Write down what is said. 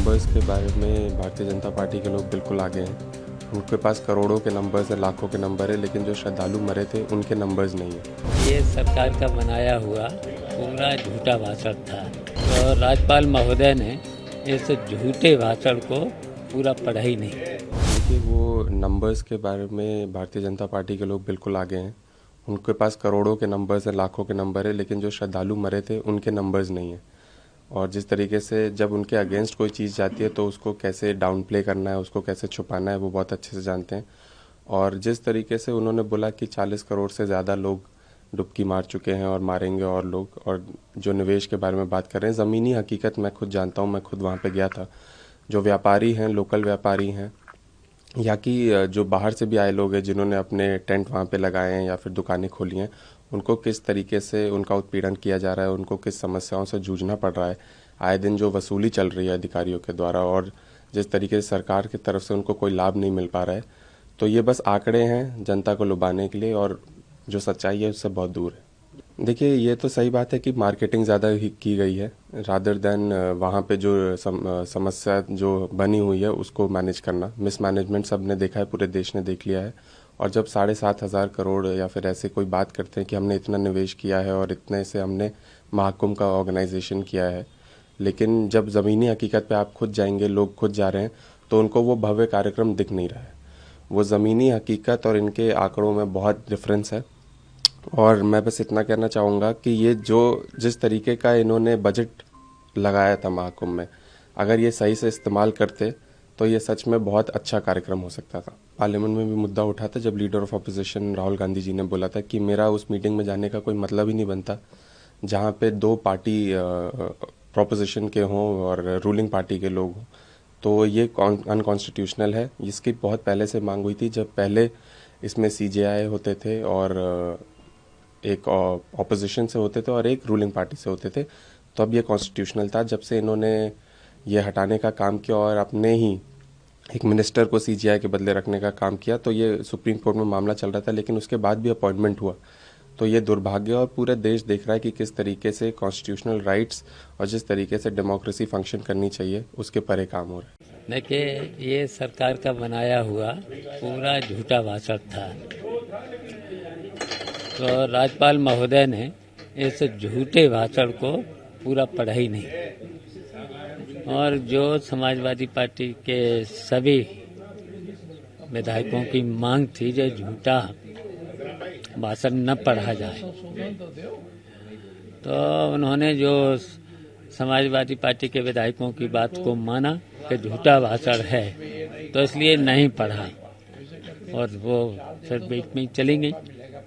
Numbers के बारे में भारतीय जनता पार्टी के लोग बिल्कुल आगे हैं। उनके पास करोड़ों के नंबर्स हैं, लाखों के नंबर है, लेकिन जो श्रद्धालु मरे थे उनके नंबर्स नहीं हैं। ये सरकार का बनाया हुआ पूरा झूठा भाषण था। तो राज्यपाल महोदय ने इस झूठे भाषण को पूरा पढ़ा ही नहीं। देखिए, वो नंबर्स के बारे में भारतीय जनता पार्टी के लोग बिल्कुल आगे हैं। उनके पास करोड़ों के नंबर्स हैं, लाखों के नंबर है, लेकिन जो श्रद्धालु मरे थे उनके नंबर्स नहीं हैं। और जिस तरीके से जब उनके अगेंस्ट कोई चीज़ जाती है तो उसको कैसे डाउन प्ले करना है, उसको कैसे छुपाना है, वो बहुत अच्छे से जानते हैं। और जिस तरीके से उन्होंने बोला कि 40 करोड़ से ज़्यादा लोग डुबकी मार चुके हैं और मारेंगे और लोग, और जो निवेश के बारे में बात कर रहे हैं, ज़मीनी हकीकत मैं खुद जानता हूँ, मैं खुद वहाँ पे गया था। जो व्यापारी हैं, लोकल व्यापारी हैं, या कि जो बाहर से भी आए लोग हैं जिन्होंने अपने टेंट वहाँ पे लगाए हैं या फिर दुकानें खोली हैं, उनको किस तरीके से उनका उत्पीड़न किया जा रहा है, उनको किस समस्याओं से जूझना पड़ रहा है, आए दिन जो वसूली चल रही है अधिकारियों के द्वारा, और जिस तरीके से सरकार की तरफ से उनको कोई लाभ नहीं मिल पा रहा है। तो ये बस आंकड़े हैं जनता को लुभाने के लिए, और जो सच्चाई है उससे बहुत दूर है। देखिए, ये तो सही बात है कि मार्केटिंग ज़्यादा ही की गई है रादर देन वहाँ पे जो समस्या जो बनी हुई है उसको मैनेज करना। मिसमैनेजमेंट सब ने देखा है, पूरे देश ने देख लिया है। और जब 7,500 करोड़ या फिर ऐसे कोई बात करते हैं कि हमने इतना निवेश किया है और इतने से हमने महाकुंभ का ऑर्गेनाइजेशन किया है, लेकिन जब ज़मीनी हकीकत पे आप खुद जाएंगे, लोग खुद जा रहे हैं, तो उनको वो भव्य कार्यक्रम दिख नहीं रहा है। वो ज़मीनी हकीकत और इनके आंकड़ों में बहुत डिफरेंस है। और मैं बस इतना कहना चाहूँगा कि ये जो जिस तरीके का इन्होंने बजट लगाया था महाकुंभ में, अगर ये सही से इस्तेमाल करते तो ये सच में बहुत अच्छा कार्यक्रम हो सकता था। पार्लियामेंट में भी मुद्दा उठा था जब leader of opposition Rahul Gandhi ji ने बोला था कि मेरा उस मीटिंग में जाने का कोई मतलब ही नहीं बनता जहाँ पे दो पार्टी प्रोपोजिशन के हों और रूलिंग पार्टी के लोग हों। तो ये अनकॉन्स्टिट्यूशनल है। इसकी बहुत पहले से मांग हुई थी, जब पहले इसमें सीजेआई होते थे और एक ऑपोजिशन से होते थे और एक रूलिंग पार्टी से होते थे, तो अब ये कॉन्स्टिट्यूशनल था। जब से इन्होंने ये हटाने का काम किया और अपने ही एक मिनिस्टर को सीजीआई के बदले रखने का काम किया, तो ये सुप्रीम कोर्ट में मामला चल रहा था, लेकिन उसके बाद भी अपॉइंटमेंट हुआ। तो ये दुर्भाग्य, और पूरा देश देख रहा है कि किस तरीके से कॉन्स्टिट्यूशनल राइट्स और जिस तरीके से डेमोक्रेसी फंक्शन करनी चाहिए उसके परे काम हो रहा है। देखिए, ये सरकार का बनाया हुआ पूरा झूठा भाषण था। तो राज्यपाल महोदय ने इस झूठे भाषण को पूरा पढ़ा ही नहीं। और जो समाजवादी पार्टी के सभी विधायकों की मांग थी जो झूठा भाषण न पढ़ा जाए, तो उन्होंने जो समाजवादी पार्टी के विधायकों की बात को माना कि झूठा भाषण है, तो इसलिए नहीं पढ़ा और वो फिर बीच में चली गई।